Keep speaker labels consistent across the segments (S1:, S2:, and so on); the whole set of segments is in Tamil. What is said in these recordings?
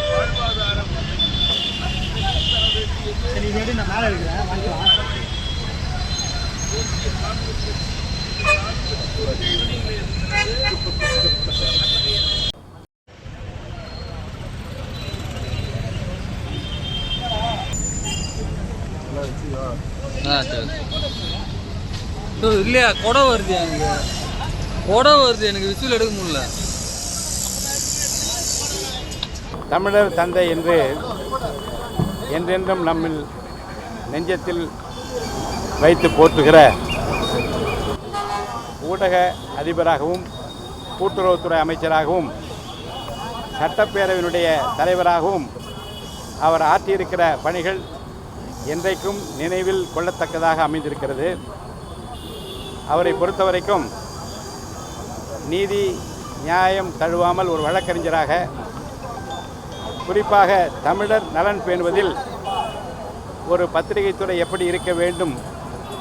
S1: வாழ்வாதாரம் நான் மேலே இருக்கிறேன் வாங்கிக்கலாம்.
S2: இல்லையா கொடை வருது, எனக்கு கொடை வருது, எனக்கு விசில் எடுக்க முடியல.
S3: தமிழர் தந்தை என்று என்றென்றும் நம்மில் நெஞ்சத்தில் வைத்து போற்றுகிற ஊடக அதிபராகவும் கூட்டுறவுத்துறை அமைச்சராகவும் சட்டப்பேரவையினுடைய தலைவராகவும் அவர் ஆற்றியிருக்கிற பணிகள் என்றைக்கும் நினைவில் கொள்ளத்தக்கதாக அமைந்திருக்கிறது. அவரை பொறுத்தவரைக்கும் நீதி நியாயம் தழுவாமல் ஒரு வழக்கறிஞராக, குறிப்பாக தமிழர் நலன் பேணுவதில் ஒரு பத்திரிகைத்துறை எப்படி இருக்க வேண்டும்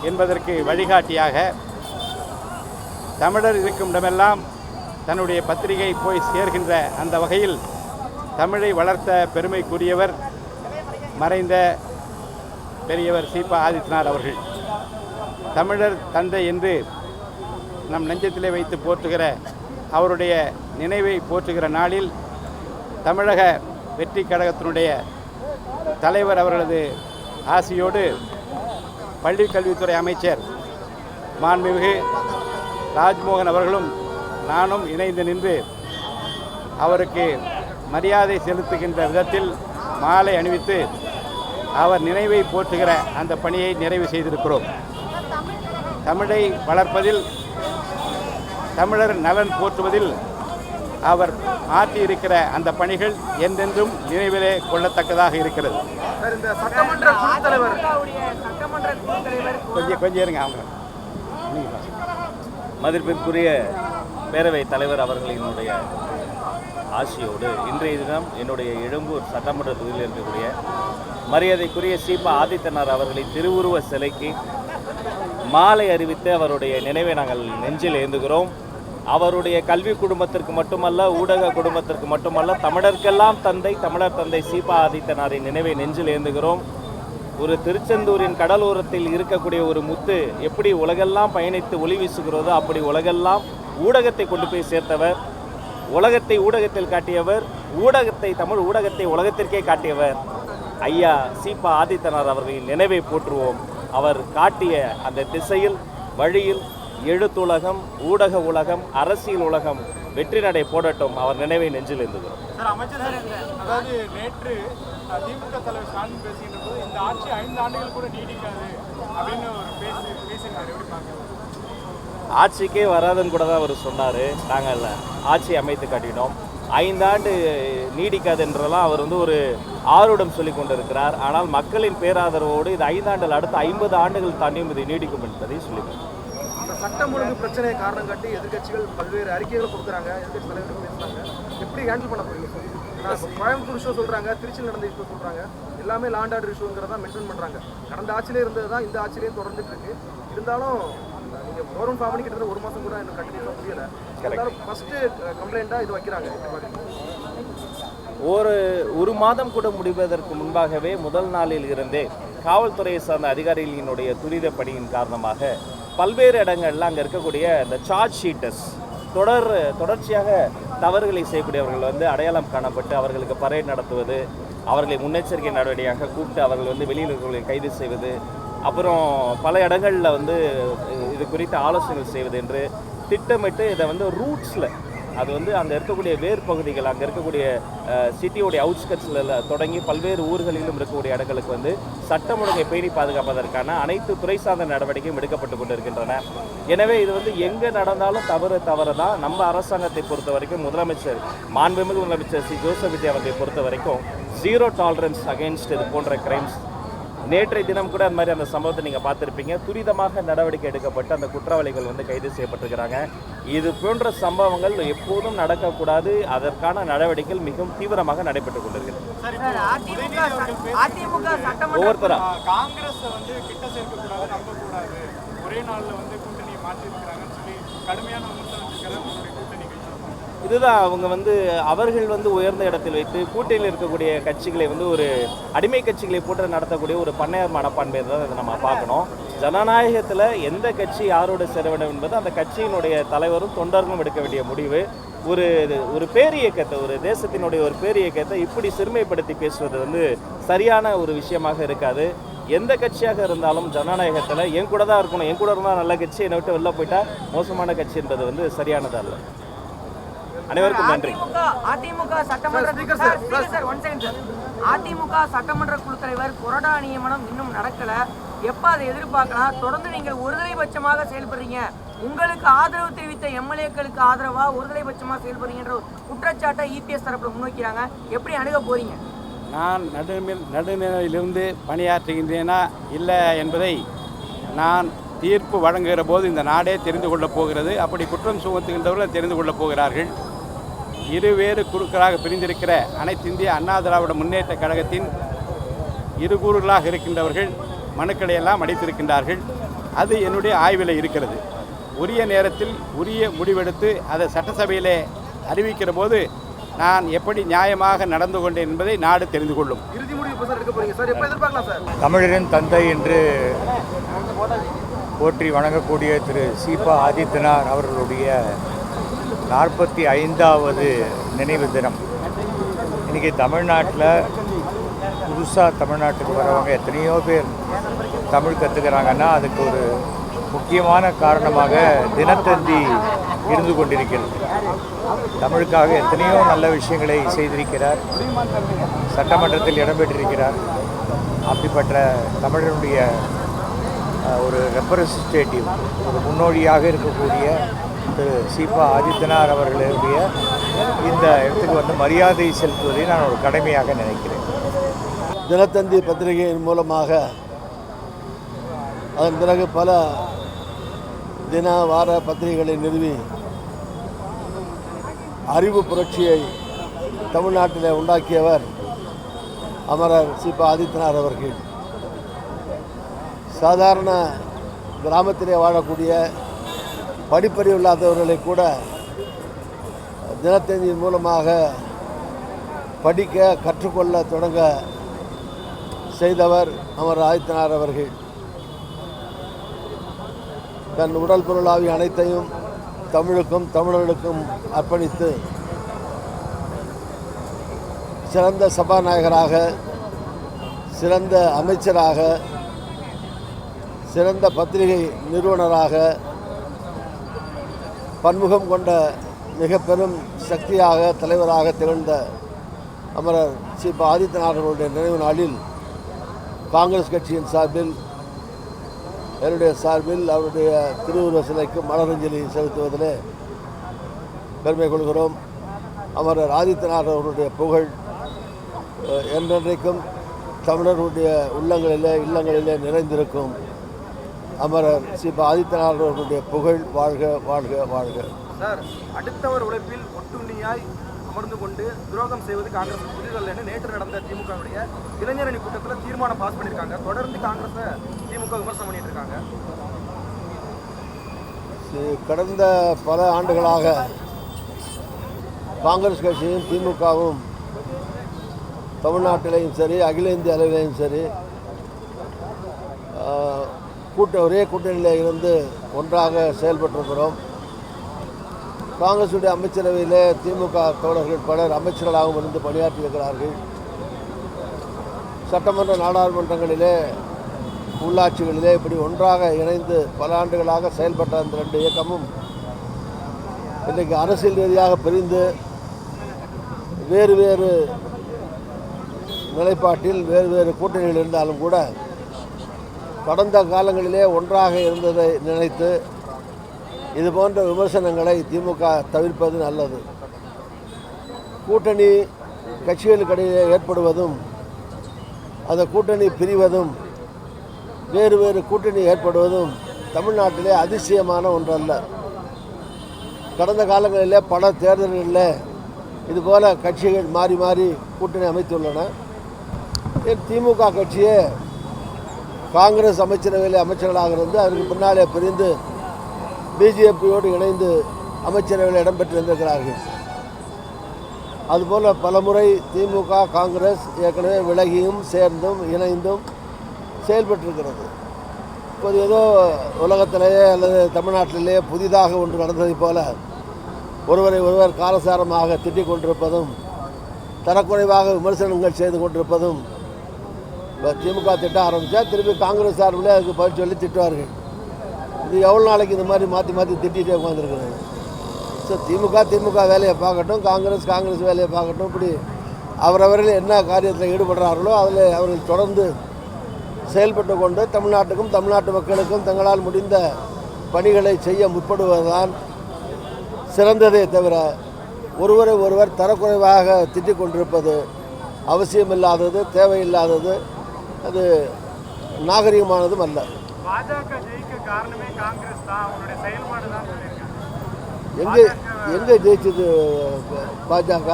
S3: என்பதற்கு வழிகாட்டியாக, தமிழர் இருக்கும் இடமெல்லாம் தன்னுடைய பத்திரிகை போய் சேர்கின்ற அந்த வகையில் தமிழை வளர்த்த பெருமைக்குரியவர் மறைந்த பெரியவர் சீபா ஆதித்தனார் அவர்கள். தமிழர் தந்தை என்று நம் நெஞ்சத்திலே வைத்து போற்றுகிற அவருடைய நினைவை போற்றுகிற நாளில் தமிழக வெற்றி கழகத்தினுடைய தலைவர் அவர்களது ஆசியோடு பள்ளிக்கல்வித்துறை அமைச்சர் மாண்புமிகு ராஜ்மோகன் அவர்களும் நானும் இணைந்து நின்று அவருக்கு மரியாதை செலுத்துகின்ற விதத்தில் மாலை அணிவித்து அவர் நினைவை போற்றுகிற அந்த பணியை நிறைவு செய்திருக்கிறோம். தமிழை வளர்ப்பதில், தமிழர் நலன் போற்றுவதில் அவர் ஆற்றியிருக்கிற அந்த பணிகள் என்றென்றும் நினைவிலே கொள்ளத்தக்கதாக இருக்கிறது. கொஞ்சம் இருங்க. அவங்க
S4: மதிப்பிற்குரிய பேரவை தலைவர் அவர்களினுடைய ஆசியோடு இன்றைய தினம் என்னுடைய எழும்பூர் சட்டமன்ற தொகுதியில் இருக்கக்கூடிய மரியாதைக்குரிய சீபா ஆதித்தனார் அவர்களின் திருவுருவ சிலைக்கு மாலை அறிவித்து அவருடைய நினைவை நாங்கள் நெஞ்சில் ஏந்துகிறோம். அவருடைய கல்வி குடும்பத்திற்கு மட்டுமல்ல, ஊடக குடும்பத்திற்கு மட்டுமல்ல, தமிழர்க்கெல்லாம் தந்தை, தமிழர் தந்தை சீபா ஆதித்தனாரின் நினைவை நெஞ்சில் ஏந்துகிறோம். ஒரு திருச்செந்தூரின் கடலோரத்தில் இருக்கக்கூடிய ஒரு முத்து எப்படி உலகெல்லாம் பயணித்து ஒளி வீசுகிறதோ அப்படி உலகெல்லாம் ஊடகத்தை கொண்டு போய் சேர்த்தவர், உலகத்தை ஊடகத்தில் காட்டியவர், ஊடகத்தை, தமிழ் ஊடகத்தை உலகத்திற்கே காட்டியவர் ஐயா சீபா ஆதித்தனார் அவர்களின் நினைவை போற்றுவோம். அவர் காட்டிய அந்த திசையில், வழியில் எழுத்துலகம், ஊடக உலகம், அரசியல் உலகம் வெற்றி நடை போடட்டும். அவர் நினைவை நெஞ்சில் இருந்துகிறோம்.
S1: அதாவது நேற்று திமுக தலைவர் ஸ்டாலின் பேசுகின்ற போது இந்த ஆட்சி 5 ஆண்டுகள் கூட நீடிக்காது அப்படின்னு ஒரு பேசினார். எப்படி பார்க்கலாம்?
S4: ஆட்சிக்கே வராதுன்னு கூட தான் அவர் சொன்னார். நாங்கள் ஆட்சி அமைத்து காட்டினோம். 5 ஆண்டு நீடிக்காதுன்றெல்லாம் அவர் ஒரு ஆர்வம் சொல்லி கொண்டிருக்கிறார். ஆனால் மக்களின் பேராதரவோடு இது 5 ஆண்டுகள் அடுத்த 50 ஆண்டுகள் தாண்டியும் இது நீடிக்கும் என்பதை சொல்லியிருக்கிறார்.
S1: சட்டம் ஒழுங்கு பிரச்சனையை காரணம் காட்டி எதிர்கட்சிகள் பல்வேறு அறிக்கைகளை கொடுக்குறாங்க, எதிர்கட்சி தலைவர்கள் பேசுகிறாங்க. எப்படி ஹேண்டில் பண்ண போறீங்க? கோயம்புத்தூர் இஷ்யூ சொல்கிறாங்க, திருச்சியில் நடந்த இஷ்யூ சொல்கிறாங்க, எல்லாமே லாண்ட் ஆர்டர் இஷ்யூங்கிறதா மென்ஷன் பண்ணுறாங்க. கடந்த ஆட்சியிலே இருந்தது தான் இந்த ஆட்சியிலேயும் தொடர்ந்துட்டு இருக்கு. இருந்தாலும் நீங்கள் கவர்மெண்ட் ஃபார்ம் பண்ணி கிட்டத்தட்ட 1 மாதம் கூட எனக்கு கண்டினியூஸாக முடியலை. இருந்தாலும் ஃபஸ்ட்டு கம்ப்ளைண்ட்டாக இது வைக்கிறாங்க.
S4: ஒரு மாதம் கூட முடிவதற்கு முன்பாகவே முதல் நாளில் இருந்தே காவல்துறையை சார்ந்த அதிகாரிகளினுடைய துரித பணியின் காரணமாக பல்வேறு இடங்களில் அங்கே இருக்கக்கூடிய இந்த சார்ஜ் ஷீட்டர்ஸ் தொடர்ச்சியாக தவறுகளை செய்யக்கூடியவர்கள் அடையாளம் காணப்பட்டு அவர்களுக்கு பரேட் நடத்துவது, அவர்களை முன்னெச்சரிக்கை நடவடிக்கையாக கூப்பிட்டு அவர்கள் வெளியில் இருக்கிறவர்களை கைது செய்வது, அப்புறம் பல இடங்களில் இது குறித்த ஆலோசனைகள் செய்வது என்று திட்டமிட்டு இதை ரூட்ஸில், அது அங்கே இருக்கக்கூடிய வேறு பகுதிகள், அங்கே இருக்கக்கூடிய சிட்டியோடைய அவுட்ஸ்கட்ஸில் தொடங்கி பல்வேறு ஊர்களிலும் இருக்கக்கூடிய இடங்களுக்கு சட்டம் ஒழுங்கை பேணி பாதுகாப்பதற்கான அனைத்து துறை சார்ந்த நடவடிக்கையும் எடுக்கப்பட்டு கொண்டிருக்கின்றன. எனவே இது எங்கே நடந்தாலும் தவறு தான். நம்ம அரசாங்கத்தை பொறுத்த வரைக்கும் முதலமைச்சர், மாண்புமிகு முதலமைச்சர் சி ஜோசப் விஜய் அவர்களை பொறுத்த வரைக்கும் 0 டாலரன்ஸ் அகெயின்ஸ்ட் இது போன்ற கிரைம்ஸ். நேற்றைய தினம் கூட அந்த மாதிரி அந்த சம்பவத்தை நீங்கள் பார்த்துருப்பீங்க. துரிதமாக நடவடிக்கை எடுக்கப்பட்டு அந்த குற்றவாளிகள் வந்து கைது செய்யப்பட்டிருக்கிறாங்க. இது போன்ற சம்பவங்கள் எப்போதும் நடக்கக்கூடாது. அதற்கான நடவடிக்கைகள் மிகவும் தீவிரமாக நடைபெற்றுக் கொண்டிருக்கிறது. ஒவ்வொருத்தரா
S3: காங்கிரஸ் வந்து கிட்ட சேர்க்கக்கூடாது, நம்பக்கூடாது, ஒரே நாளில் வந்து கூட்டணியை மாற்றிருக்கிறாங்கன்னு சொல்லி கடுமையான விமர்சனம் கூட்டணி
S4: இதுதான் அவங்க வந்து அவர்கள் வந்து உயர்ந்த இடத்தில் வைத்து கூட்டணியில் இருக்கக்கூடிய கட்சிகளை வந்து ஒரு அடிமை கட்சிகளை போட்டு நடத்தக்கூடிய ஒரு பண்ணையார் மனப்பான்மை தான் இதை நம்ம பார்க்கணும். ஜனநாயகத்தில் எந்த கட்சி யாரோடு சேர வேண்டும் என்பது அந்த கட்சியினுடைய தலைவரும் தொண்டர்களும் எடுக்க வேண்டிய முடிவு. ஒரு பேரியக்கத்தை, ஒரு தேசத்தினுடைய ஒரு பேரியக்கத்தை இப்படி சிறுமைப்படுத்தி பேசுவது வந்து சரியான ஒரு விஷயமாக இருக்காது. எந்த கட்சியாக இருந்தாலும் ஜனநாயகத்தில் என் கூட தான் இருக்கணும், என் கூட இருந்தால் நல்ல கட்சி, என்னை விட்டு வெளில போயிட்டா மோசமான கட்சி என்பது வந்து சரியானது அல்ல. அனைவருக்கும் நன்றி.
S5: அதிமுக சட்டமன்ற குழு தலைவர் கொறடா நியமனம் இன்னும் நடக்கல. எப்ப அதை எதிர்பார்க்கலாம்? தொடர்ந்து நீங்கள் ஒருதலைபட்சமாக செயல்படுறீங்க, உங்களுக்கு ஆதரவு தெரிவித்த எம்எல்ஏக்களுக்கு ஆதரவா ஒருதலைபட்சமாக செயல்படுறீங்கன்ற குற்றச்சாட்டை இபிஎஸ் தரப்புல முன்வைக்கிறாங்க. எப்படி அணுக போறீங்க?
S3: நான் நடுநிலையிலிருந்து பணியாற்றுகின்றேனா இல்லை என்பதை நான் தீர்ப்பு வழங்குகிற போது இந்த நாடே தெரிந்து கொள்ளப் போகிறது. அப்படி குற்றம் சுமத்துகின்றவர்கள் தெரிந்து கொள்ளப் போகிறார்கள். இருவேறு குழுக்களாக பிரிந்திருக்கிற அனைத்து இந்திய அண்ணா திராவிட முன்னேற்ற கழகத்தின் இரு கூறுகளாக இருக்கின்றவர்கள் மனுக்களை எல்லாம் அளித்திருக்கின்றார்கள். அது என்னுடைய ஆய்வில் இருக்கிறது. உரிய நேரத்தில் உரிய முடிவெடுத்து அதை சட்டசபையிலே அறிவிக்கிற போது நான் எப்படி நியாயமாக நடந்து கொண்டேன் என்பதை நாடு தெரிந்து கொள்ளும்.
S1: இறுதி முடிவு எடுக்க போறீங்க சார், எப்ப எதிர்பார்க்கலாம் சார்?
S6: தமிழரின் தந்தை என்று போற்றி வணங்கக்கூடிய திரு சீபா ஆதித்தனார் அவர்களுடைய 45வது நினைவு தினம். இன்றைக்கி தமிழ்நாட்டில் புதுசாக தமிழ்நாட்டுக்கு வரவங்க எத்தனையோ பேர் தமிழ் கற்றுக்கிறாங்கன்னா அதுக்கு ஒரு முக்கியமான காரணமாக தினத்தந்தி இருந்து கொண்டிருக்கிறது. தமிழுக்காக எத்தனையோ நல்ல விஷயங்களை செய்திருக்கிறார், சட்டமன்றத்தில் இடம்பெற்றிருக்கிறார். அப்படிப்பட்ட தமிழனுடைய ஒரு ரெப்ரசன்டேட்டிவ், ஒரு முன்னோடியாக இருக்கக்கூடிய திரு சீபா ஆதித்தனார் அவர்களுடைய இந்த இடத்துக்கு வந்து மரியாதை செலுத்துவதை நான் ஒரு கடமையாக நினைக்கிறேன்.
S7: தினத்தந்தி பத்திரிகையின் மூலமாக அதன் பிறகு பல தின வார பத்திரிகைகளை நிறுவி அறிவு புரட்சியை தமிழ்நாட்டில் உண்டாக்கியவர் அமரர் சீபா ஆதித்தனார் அவர்கள். சாதாரண கிராமத்திலே வாழக்கூடிய படிப்பறிவு இல்லாதவர்களை கூட தினத்தந்தியின் மூலமாக படிக்க கற்றுக்கொள்ள தொடங்க செய்தவர் அமரர் ஆதித்தனார் அவர்கள். தன் உடல் பொருளாவி அனைத்தையும் தமிழுக்கும் தமிழர்களுக்கும் அர்ப்பணித்து சிறந்த சபாநாயகராக, சிறந்த அமைச்சராக, சிறந்த பத்திரிகை நிறுவனராக, பன்முகம் கொண்ட மிக பெரும் சக்தியாக, தலைவராக திகழ்ந்த அமரர் சீபா ஆதித்தனார் அவர்களுடைய நினைவு நாளில் காங்கிரஸ் கட்சியின் சார்பில், என்னுடைய சார்பில் அவருடைய திருவுருவ சிலைக்கு மலரஞ்சலி செலுத்துவதிலே பெருமை கொள்கிறோம். அமரர் ஆதித்தனார் அவருடைய புகழ் என்றென்றைக்கும் தமிழர்களுடைய இல்லங்களிலே நிறைந்திருக்கும். அமரர் சீபா ஆதித்தனார் அவர்களுடைய புகழ் வாழ்க வாழ்க வாழ்க.
S1: சார், அடுத்தவர் உழைப்பில் ஒட்டுண்ணியாய் அமர்ந்து கொண்டு துரோகம் செய்வது காங்கிரஸ் புரிதல் என நேற்று நடந்த திமுகவுடைய இளைஞரணி கூட்டத்தில் தீர்மானம் பாஸ் பண்ணியிருக்காங்க. தொடர்ந்து காங்கிரஸை திமுக விமர்சனம் பண்ணிட்டு இருக்காங்க.
S7: கடந்த பல ஆண்டுகளாக காங்கிரஸ் கட்சியும் திமுகவும் தமிழ்நாட்டிலையும் சரி, அகில இந்திய அளவிலையும் சரி ஒரே கூட்டணியில் இருந்து ஒன்றாக செயல்பட்டிருக்கிறோம். காங்கிரஸுடைய அமைச்சரவையிலே திமுக தோழர்கள் பலர் அமைச்சர்களாகவும் இருந்து பணியாற்றியிருக்கிறார்கள். சட்டமன்ற நாடாளுமன்றங்களிலே, உள்ளாட்சிகளிலே இப்படி ஒன்றாக இணைந்து பல ஆண்டுகளாக செயல்பட்ட அந்த ரெண்டு இயக்கமும் இன்றைக்கு அரசியல் ரீதியாக பிரிந்து வேறு வேறு நிலைப்பாட்டில் வேறு வேறு கூட்டணிகள் இருந்தாலும் கூட கடந்த காலங்களிலே ஒன்றாக இருந்ததை நினைத்து இது போன்ற விமர்சனங்களை திமுக தவிர்ப்பது நல்லது. கூட்டணி கட்சிகளுக்கிடையே ஏற்படுவதும் அந்த கூட்டணி பிரிவதும் வேறு வேறு கூட்டணி ஏற்படுவதும் தமிழ்நாட்டிலே அதிசயமான ஒன்றல்ல. கடந்த காலங்களிலே பல தேர்தல்களில் இதுபோல் கட்சிகள் மாறி மாறி கூட்டணி அமைத்துள்ளன. திமுக கட்சியே காங்கிரஸ் அமைச்சரவையில் அமைச்சர்களாக இருந்து அதற்கு பின்னாலே பிரிந்து பிஜேபியோடு இணைந்து அமைச்சரவையில் இடம்பெற்றிருந்திருக்கிறார்கள். அதுபோல் பலமுறை திமுக காங்கிரஸ் ஏற்கனவே விலகியும் சேர்ந்தும் இணைந்தும் செயல்பட்டிருக்கிறது. இப்போது ஏதோ உலகத்திலேயே அல்லது தமிழ்நாட்டிலேயே புதிதாக ஒன்று நடந்ததைப் போல ஒருவரை ஒருவர் காலசாரமாக திட்டிக் கொண்டிருப்பதும் தரக்குறைவாக விமர்சனங்கள் செய்து கொண்டிருப்பதும், இப்போ திமுக திட்ட ஆரம்பித்தா திருப்பி காங்கிரஸ் சார்பில் அதுக்கு பதில் சொல்லி திட்டுவார்கள். இது எவ்வளோ நாளைக்கு இந்த மாதிரி மாற்றி மாற்றி திட்டிகிட்டே உட்காந்துருக்குறது? ஸோ திமுக வேலையை பார்க்கட்டும், காங்கிரஸ் வேலையை பார்க்கட்டும். இப்படி அவரவர்கள் என்ன காரியத்தில் ஈடுபடுறார்களோ அதில் அவர்கள் தொடர்ந்து செயல்பட்டு கொண்டு தமிழ்நாட்டுக்கும் தமிழ்நாட்டு மக்களுக்கும் தங்களால் முடிந்த பணிகளை செய்ய முற்படுவதுதான் சிறந்ததே தவிர ஒருவரை ஒருவர் தரக்குறைவாக திட்டிக் கொண்டிருப்பது அவசியமில்லாதது, தேவையில்லாதது, அது நாகரிகமானதும் அல்ல.
S8: பாஜக ஜெயிக்க காரணமே காங்கிரஸ் தான், அவங்களுடைய செயல்பாடு தான் சொல்லியிருக்காங்க.
S7: எங்கே ஜெயிச்சது பாஜக?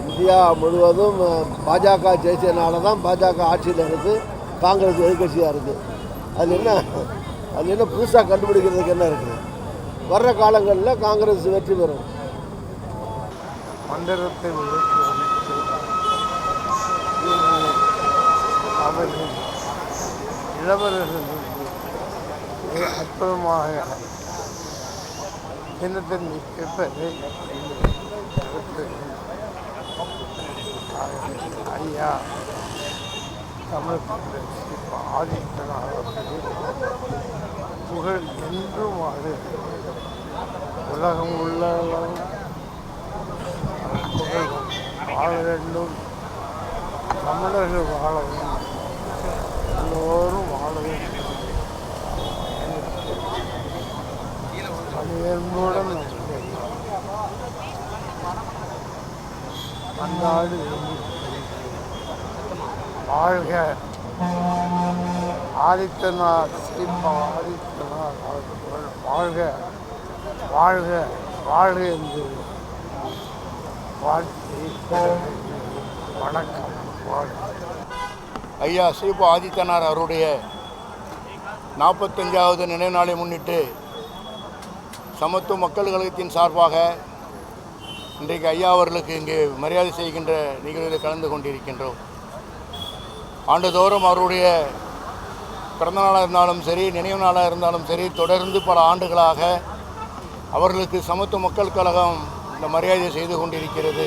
S7: இந்தியா முழுவதும் பாஜக ஜெயிச்சதுனால தான் பாஜக ஆட்சியில் இருக்குது, காங்கிரஸ் எதிர்கட்சியாக இருக்குது. அது என்ன புதுசாக கண்டுபிடிக்கிறதுக்கு என்ன இருக்குது? வர்ற காலங்களில் காங்கிரஸ் வெற்றி பெறும்.
S6: மண்டலத்தில் அவர்கள் இளவரசர்கள் அற்புதமாக சின்னத்தின் கேட்பதை ஐயா தமிழக ஆதித்தனார் புகழ் என்றும் உலகம் உள்ள புகழ் வாழ வேண்டும், தமிழர்கள் வாழ வேண்டும், எல்லோரும் வாழ வேண்டும். பணியன்புடன் அந்நாடு வாழ்க ஆதித்தனார், ஆதித்தனார் வாழ்க வாழ்க வாழ்க என்று வாழ்த்தி வணக்கம்.
S9: ஐயா சீபா ஆதித்தனார் அவருடைய 45வது நினைவு நாளை முன்னிட்டு சமத்துவ மக்கள் கழகத்தின் சார்பாக இன்றைக்கு ஐயா அவர்களுக்கு இங்கே மரியாதை செய்கின்ற நிகழ்வில் கலந்து கொண்டிருக்கின்றோம். ஆண்டுதோறும் அவருடைய பிறந்த நாளாக இருந்தாலும் சரி, நினைவு நாளாக இருந்தாலும் சரி, தொடர்ந்து பல ஆண்டுகளாக அவர்களுக்கு சமத்துவ மக்கள் கழகம் இந்த மரியாதை செய்து கொண்டிருக்கிறது.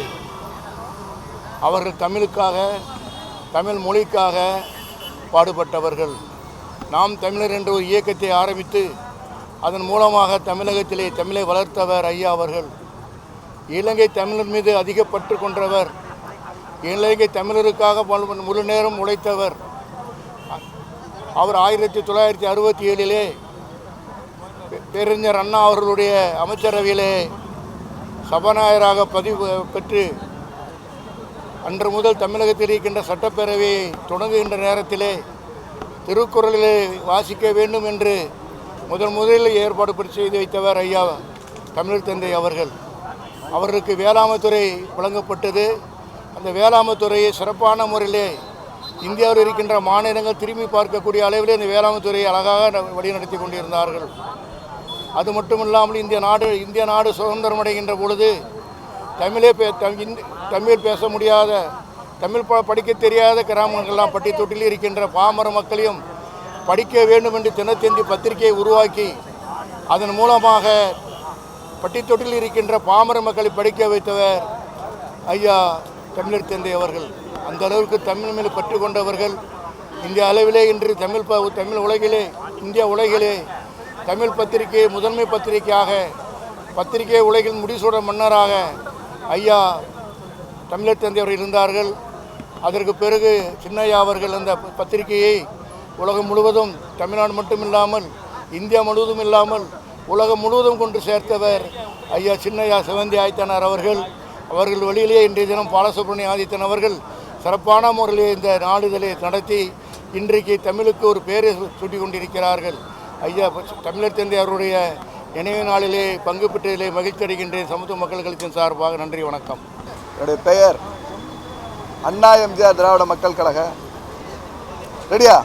S9: அவர்கள் தமிழுக்காக, தமிழ் மொழிக்காக பாடுபட்டவர்கள். நாம் தமிழர் என்ற ஒரு இயக்கத்தை ஆரம்பித்து அதன் மூலமாக தமிழகத்திலே தமிழை வளர்த்தவர் ஐயா அவர்கள். இலங்கை தமிழர் மீது அதிக பற்று கொண்டவர். இலங்கை தமிழருக்காக முழு நேரம் உழைத்தவர். அவர் 1967 பேரறிஞர் அண்ணா அவர்களுடைய அமைச்சரவையிலே சபாநாயகராக பதிவு பெற்று அன்று முதல் தமிழகத்தில் இருக்கின்ற சட்டப்பேரவையை தொடங்குகின்ற நேரத்திலே திருக்குறளிலே வாசிக்க வேண்டும் என்று முதலில் ஏற்பாடு செய்து வைத்தவர் ஐயா தமிழர் தந்தை அவர்கள். அவர்களுக்கு வேளாண்மைத்துறை வழங்கப்பட்டது. அந்த வேளாண்மைத்துறையை சிறப்பான முறையிலே இந்தியாவில் இருக்கின்ற மாநிலங்கள் திரும்பி பார்க்கக்கூடிய அளவிலே இந்த வேளாண்மைத்துறையை அழகாக வழிநடத்தி கொண்டிருந்தார்கள். அது மட்டுமில்லாமல் இந்திய நாடு சுதந்திரம் அடைகின்ற பொழுது தமிழ் பேச முடியாத, தமிழ் படிக்க தெரியாத கிராமங்கள்லாம் பட்டி தொட்டில் இருக்கின்ற பாமர மக்களையும் படிக்க வேண்டும் என்று தினத்தந்தி பத்திரிகையை உருவாக்கி அதன் மூலமாக பட்டித்தொட்டில் இருக்கின்ற பாமர மக்களை படிக்க வைத்தவர் ஐயா தமிழர் தந்தை அவர்கள். அந்த அளவுக்கு தமிழ் மேல் பற்று கொண்டவர்கள். இந்திய அளவிலே இன்று தமிழ் உலகிலே, இந்திய உலகிலே தமிழ் பத்திரிகை முதன்மை பத்திரிகையாக, பத்திரிகை உலகின் முடிசூட மன்னராக ஐயா தமிழர் தந்தை அவர்கள் இருந்தார்கள். அதற்கு பிறகு சின்னையா அவர்கள் அந்த பத்திரிகையை உலகம் முழுவதும், தமிழ்நாடு மட்டுமில்லாமல் இந்தியா முழுவதும் இல்லாமல் உலகம் முழுவதும் கொண்டு சேர்த்தவர் ஐயா சின்னையா சிவந்தி ஆதித்தனார் அவர்கள். அவர்கள் வழியிலே இன்றைய தினம் பாலசுப்ரமணிய ஆதித்தன் அவர்கள் சிறப்பான முறையில் இந்த நாடுதலை நடத்தி இன்றைக்கு தமிழுக்கு ஒரு பேரை சூட்டி கொண்டிருக்கிறார்கள். ஐயா தமிழர் தந்தை அவருடைய நினைவு நாளிலே பங்கு பெற்றதிலே மகிழ்ச்சி அடைகின்றேன். சமத்துவ மக்கள் கழகத்தின் சார்பாக நன்றி, வணக்கம்.
S10: என்னுடைய பெயர் அண்ணா எம்ஜிஆர் திராவிட மக்கள் கழக ரெடியா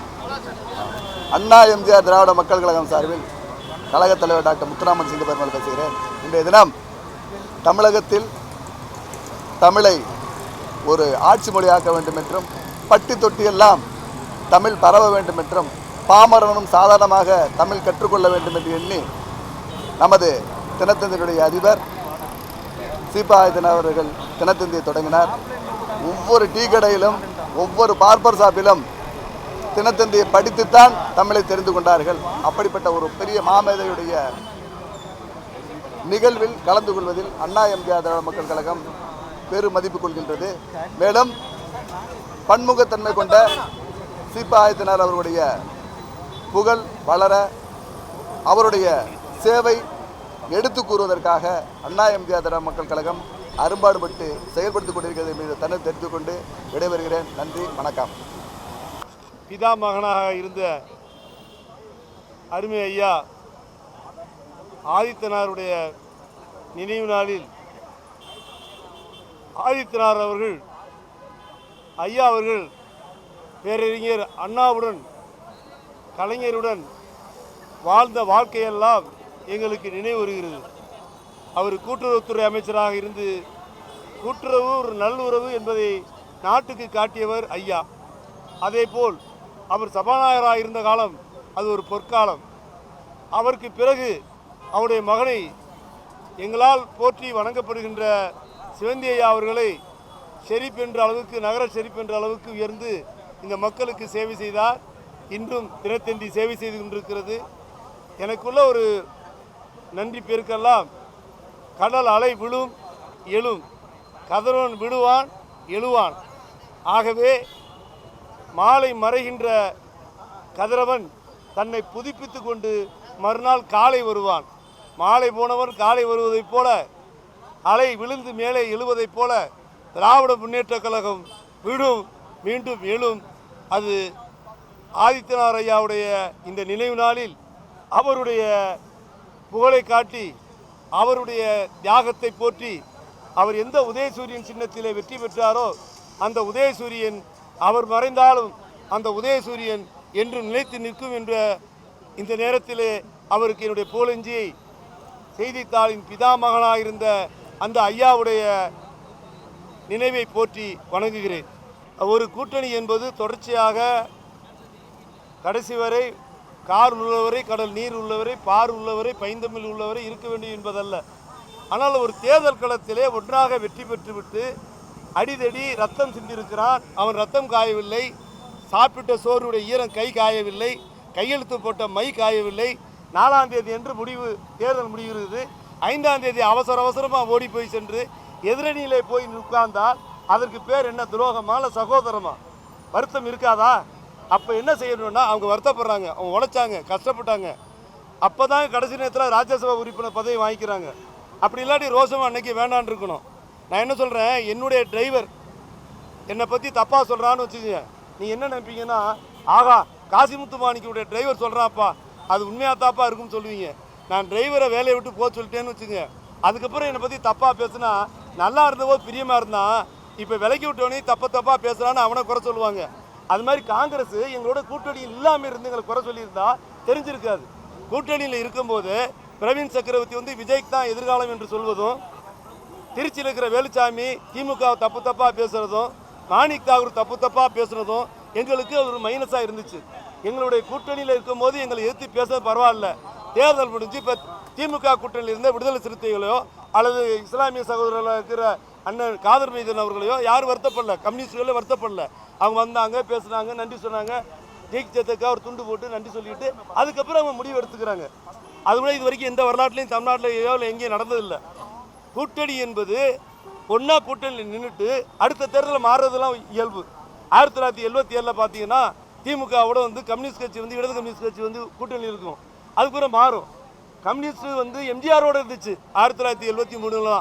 S10: அண்ணா எம்ஜிஆர் திராவிட மக்கள் கழகம் சார்பில் கழகத் தலைவர் டாக்டர் முத்துராமன் சிங்க பெருமாள் பேசுகிறேன். இன்றைய தினம் தமிழகத்தில் தமிழை ஒரு ஆட்சி மொழியாக்க வேண்டும் என்றும் பட்டி தொட்டியெல்லாம் தமிழ் பரவ வேண்டும் என்றும் பாமரனும் சாதாரணமாக தமிழ் கற்றுக்கொள்ள வேண்டும் என்று எண்ணி நமது தினத்தந்தியினுடைய அதிபர் சீபா ஆதித்தனார் அவர்கள் தினத்தந்தியை தொடங்கினார். ஒவ்வொரு டீ கடையிலும் ஒவ்வொரு பார்பர் ஷாப்பிலும் தினத்தந்தியை படித்துத்தான் தமிழை தெரிந்து கொண்டார்கள். அப்படிப்பட்ட ஒரு பெரிய மாமேதையுடைய நிகழ்வில் கலந்து கொள்வதில் அண்ணா எம்ஜிஆர் திராவிட மக்கள் கழகம் பெரும் மதிப்பு கொள்கின்றது. மேலும் பன்முகத்தன்மை கொண்ட சீபா ஆதித்தனார் அவருடைய புகழ் வளர அவருடைய சேவை எடுத்து கூறுவதற்காக அண்ணா எம்ஜிஆர் திராவிட மக்கள் கழகம் அரும்பாடுபட்டு செயல்படுத்திக் கொண்டிருக்கிறது என்பதை தன்னை தெரிந்து கொண்டு விடைபெறுகிறேன். நன்றி, வணக்கம்.
S9: பிதா மகனாக இருந்த அருமை ஐயா ஆதித்தனாருடைய நினைவு நாளில் ஆதித்தனார் அவர்கள் ஐயா அவர்கள் பேரறிஞர் அண்ணாவுடன் கலைஞருடன் வாழ்ந்த வாழ்க்கையெல்லாம் எங்களுக்கு நினைவு வருகிறது. அவர் கூட்டுறவுத்துறை அமைச்சராக இருந்து கூட்டுறவு ஒரு நல்லுறவு என்பதை நாட்டுக்கு காட்டியவர் ஐயா. அதேபோல் அவர் சபாநாயகராக இருந்த காலம் அது ஒரு பொற்காலம். அவருக்கு பிறகு அவருடைய மகனை எங்களால் போற்றி வணங்கப்படுகின்ற சிவந்தி ஐயா அவர்களை ஷெரீப் என்ற அளவுக்கு நகர ஷெரீப் என்ற அளவுக்கு உயர்ந்து இந்த மக்களுக்கு சேவை செய்தார். இன்றும் தினத்தந்தி சேவை செய்து கொண்டிருக்கிறது. எனக்குள்ள ஒரு நன்றி பெருக்கெல்லாம் கடல் அலை விழும் எழும், கதிரவன் விடுவான் எழுவான். ஆகவே மாலை மறைகின்ற கதிரவன் தன்னை புதுப்பித்து கொண்டு மறுநாள் காலை வருவான். மாலை போனவன் காலை வருவதைப் போல, அலை விழுந்து மேலே எழுவதைப் போல திராவிட முன்னேற்றக் கழகம் விடும் மீண்டும் எழும். அது ஆதித்தனார் ஐயாவுடைய இந்த நினைவு நாளில் அவருடைய புகழை காட்டி அவருடைய தியாகத்தை போற்றி அவர் எந்த உதயசூரியன் சின்னத்திலே வெற்றி பெற்றாரோ அந்த உதயசூரியன் அவர் மறைந்தாலும் அந்த உதயசூரியன் என்று நிலைத்து நிற்கும் என்ற இந்த நேரத்திலே அவருக்கு என்னுடைய புகழஞ்சியை செய்தித்தாளின் பிதாமகனாக இருந்த அந்த ஐயாவுடைய நினைவை போற்றி வணங்குகிறேன். ஒரு கூட்டணி என்பது தொடர்ச்சியாக கடைசி வரை கார் உள்ளவரை, கடல் நீர் உள்ளவரை, பார் உள்ளவரை, பைந்தமிழ் உள்ளவரை இருக்க வேண்டும் என்பதல்ல. ஆனால் ஒரு தேர்தல் களத்திலே ஒன்றாக வெற்றி பெற்றுவிட்டு அடிதடி ரத்தம் சிந்திருக்கிறான். அவன் ரத்தம் காயவில்லை, சாப்பிட்ட சோறுடைய ஈரம் கை காயவில்லை, கையெழுத்து போட்ட மை காயவில்லை. 4ஆம் தேதி என்று தேர்தல் முடிகிறது. 5ஆம் தேதி அவசரமாக ஓடி போய் சென்று எதிரணியிலே போய் உட்கார்ந்தால் அதற்கு பேர் என்ன? துரோகமா இல்லை சகோதரமா? வருத்தம் இருக்காதா? அப்போ என்ன செய்யணும்னா அவங்க வருத்தப்படுறாங்க, அவங்க உழைச்சாங்க, கஷ்டப்பட்டாங்க. அப்போ தான் கடைசி நேரத்தில் ராஜ்யசபா உறுப்பினர் பதவி வாங்கிக்கிறாங்க. அப்படி இல்லாட்டி ரோசமா அன்னைக்கு வேண்டான்னு இருக்கணும். நான் என்ன சொல்கிறேன், என்னுடைய டிரைவர் என்னை பற்றி தப்பாக சொல்கிறான்னு வச்சுக்கோங்க, நீங்கள் என்ன நினைப்பீங்கன்னா, ஆகா காசிமுத்து மாணிக்குடைய டிரைவர் சொல்கிறான்ப்பா, அது உண்மையாக தாப்பா இருக்குன்னு சொல்லுவீங்க. நான் டிரைவரை வேலையை விட்டு போக சொல்லிட்டேன்னு வச்சுக்கோங்க, அதுக்கப்புறம் என்னை பற்றி தப்பாக பேசுனா, நல்லா இருந்தவோ பிரியமாக இருந்தான், இப்போ விலைக்கு விட்டவனே தப்பாக பேசுகிறான்னு அவனை குறை சொல்லுவாங்க. அது மாதிரி காங்கிரஸ் எங்களோட கூட்டணியில் இல்லாமல் இருந்து எங்களை குறை சொல்லியிருந்தா தெரிஞ்சிருக்காது. கூட்டணியில் இருக்கும்போது பிரவீன் சக்கரவர்த்தி விஜய்க்கு தான் எதிர்காலம் என்று சொல்வதும், திருச்சியில் இருக்கிற வேலுச்சாமி திமுக தப்பாக பேசுகிறதும், மாணிக் தாகூர் தப்பாக பேசுகிறதும் எங்களுக்கு ஒரு மைனஸாக இருந்துச்சு. எங்களுடைய கூட்டணியில் இருக்கும்போது எங்களை எதிர்த்து பேச பரவாயில்ல. தேர்தல் முடிஞ்சு இப்போ திமுக கூட்டணியில் இருந்த விடுதலை சிறுத்தைகளையோ அல்லது இஸ்லாமிய சகோதரர்களாக இருக்கிற அண்ணன் காதர் மைதன் அவர்களையோ யாரும் வருத்தப்படல, கம்யூனிஸ்டுகளே வருத்தப்படல. அவங்க வந்தாங்க, பேசுனாங்க, நன்றி சொன்னாங்க, ஜெயிச்சதுக்கு ஒரு துண்டு போட்டு நன்றி சொல்லிட்டு அதுக்கப்புறம் அவங்க முடிவு எடுத்துக்கிறாங்க. அது கூட இது வரைக்கும் எந்த வரலாற்றுலையும் தமிழ்நாட்டிலேயோ இல்லை எங்கேயும் நடந்ததில்லை. கூட்டணி என்பது ஒன்றா கூட்டணியில் நின்றுட்டு அடுத்த தேர்தலில் மாறுறதுலாம் இயல்பு. 1977 பார்த்தீங்கன்னா திமுகவோட கம்யூனிஸ்ட் கட்சி இடது கம்யூனிஸ்ட் கட்சி கூட்டணியில் இருக்கும். அதுக்கப்புறம் மாறும். கம்யூனிஸ்ட் எம்ஜிஆரோடு இருந்துச்சு 1973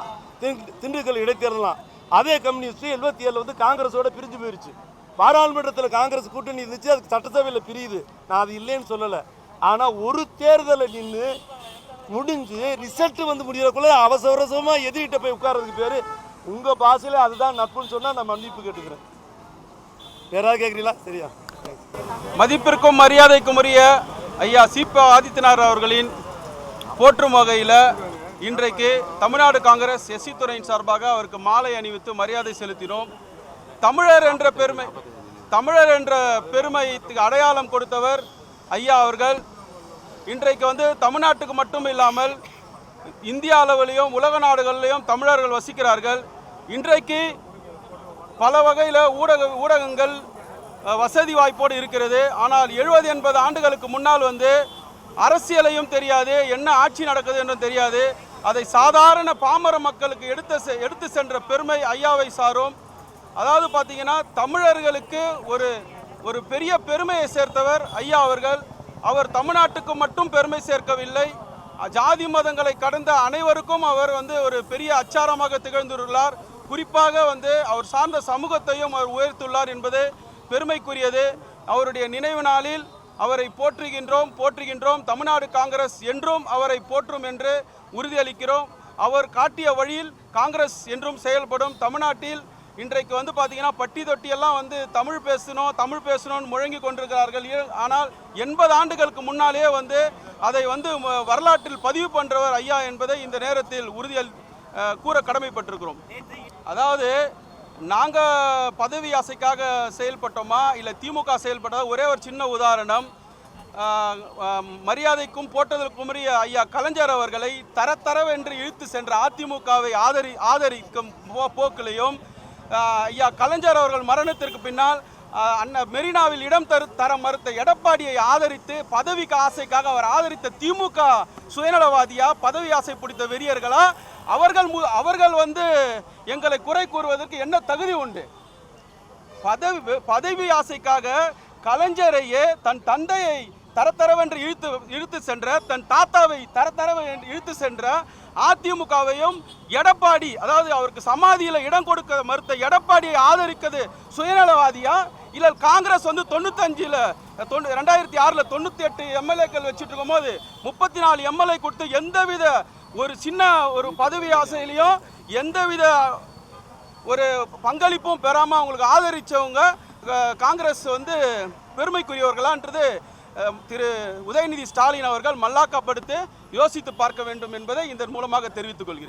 S9: திண்டுக்கல் இடைத்தேர்தலாம்.
S11: அதே கம்யூனிஸ்ட் 77 வந்து காங்கிரஸோட பிரிஞ்சு போயிருச்சு. பாராளுமன்றத்தில் காங்கிரஸ் கூட்டணி இருந்துச்சு, அதுக்கு சட்டசபையில் பிரியுது. நான் அது இல்லைன்னு சொல்லலை. ஆனால் ஒரு தேர்தலை நின்று முடிஞ்சு ரிசல்ட் வந்து முடியறதுக்குள்ள அவசரமாக எதிரிட்ட போய் உட்கார்றதுக்கு பேர் உங்கள் பாஷையில் அதுதான் நட்புன்னு சொன்னால் நான் மன்னிப்பு கேட்டுக்கிறேன். யாராவது கேட்குறீங்களா? சரியா?
S12: மதிப்பிற்கும் மரியாதைக்கும் உரிய ஐயா சீபா ஆதித்யநாத் அவர்களின் போற்றும் வகையில் இன்றைக்கு தமிழ்நாடு காங்கிரஸ் எஸ்சி துறையின் சார்பாக அவருக்கு மாலை அணிவித்து மரியாதை செலுத்தினோம். தமிழர் என்ற பெருமைக்கு அடையாளம் கொடுத்தவர் ஐயா அவர்கள். இன்றைக்கு வந்து தமிழ்நாட்டுக்கு மட்டும் இல்லாமல் இந்திய அளவிலையும் உலக நாடுகளிலையும் தமிழர்கள் வசிக்கிறார்கள். இன்றைக்கு பல வகையில் ஊடகங்கள் வசதி வாய்ப்போடு இருக்கிறது. ஆனால் 70-80 ஆண்டுகளுக்கு முன்னால் வந்து அரசியலையும் தெரியாது, என்ன ஆட்சி நடக்குது என்றும் தெரியாது. அதை சாதாரண பாமர மக்களுக்கு எடுத்து சென்ற பெருமை ஐயாவை சாரும். அதாவது பார்த்தீங்கன்னா தமிழர்களுக்கு ஒரு பெரிய பெருமையை சேர்த்தவர் ஐயா அவர்கள். அவர் தமிழ்நாட்டுக்கு மட்டும் பெருமை சேர்க்கவில்லை, ஜாதி மதங்களை கடந்த அனைவருக்கும் அவர் வந்து ஒரு பெரிய அச்சாரமாக திகழ்ந்துள்ளார். குறிப்பாக வந்து அவர் சார்ந்த சமூகத்தையும் அவர் உயர்த்துள்ளார் என்பது பெருமைக்குரியது. அவருடைய நினைவு நாளில் அவரை போற்றுகின்றோம். தமிழ்நாடு காங்கிரஸ் என்றும் அவரை போற்றும் என்று உறுதியளிக்கிறோம். அவர் காட்டிய வழியில் காங்கிரஸ் என்றும் செயல்படும். தமிழ்நாட்டில் இன்றைக்கு வந்து பார்த்தீங்கன்னா பட்டி தொட்டியெல்லாம் வந்து தமிழ் பேசணும்னு முழங்கி கொண்டிருக்கிறார்கள். ஆனால் 80 ஆண்டுகளுக்கு முன்னாலே வந்து அதை வந்து வரலாற்றில் பதிவு பண்ணுறவர் ஐயா என்பதை இந்த நேரத்தில் கூற கடமைப்பட்டிருக்கிறோம். அதாவது நாங்கள் பதவி ஆசைக்காக செயல்பட்டோமா இல்லை திமுக செயல்பட்டதா? ஒரே ஒரு சின்ன உதாரணம். மரியாதைக்கும் போட்டதற்கும் உரிய ஐயா கலைஞர் அவர்களை தரவென்று இழுத்து சென்ற அதிமுகவை ஆதரிக்கும் போக்கிலையும் ஐயா கலைஞர் அவர்கள் மரணத்திற்கு பின்னால் மெரினாவில் இடம் தர மறுத்த எடப்பாடியை ஆதரித்து பதவிக்கு ஆசைக்காக அவர் ஆதரித்த திமுக சுயநலவாதியா, பதவி ஆசை பிடித்த வெறியர்களா? அவர்கள் வந்து எங்களை குறை கூறுவதற்கு என்ன தகுதி உண்டு? பதவி ஆசைக்காக கலைஞரையே தன் தந்தையை தரவென்று இழுத்து சென்ற, தன் தாத்தாவை தரவென்று இழுத்து சென்ற அதிமுகவையும் எடப்பாடி, அதாவது அவருக்கு சமாதியில் இடம் கொடுக்க மறுத்த எடப்பாடியை ஆதரிக்கிறது சுயநலவாதியா? இல்லை காங்கிரஸ் வந்து 2006 98 எம்எல்ஏக்கள் வச்சுட்டு இருக்கும் போது 34 எம்எல்ஏ கொடுத்து எந்தவித ஒரு பதவி ஆசையிலையும் எந்தவித ஒரு பங்களிப்பும் பெறாமல் அவங்களுக்கு ஆதரித்தவங்க காங்கிரஸ் வந்து பெருமைக்குரியவர்களான்றது திரு உதயநிதி ஸ்டாலின் அவர்கள் மல்லாக்கப்படுத்தி யோசித்து பார்க்க வேண்டும் என்பதை இதன் மூலமாக தெரிவித்துக் கொள்கிறேன்.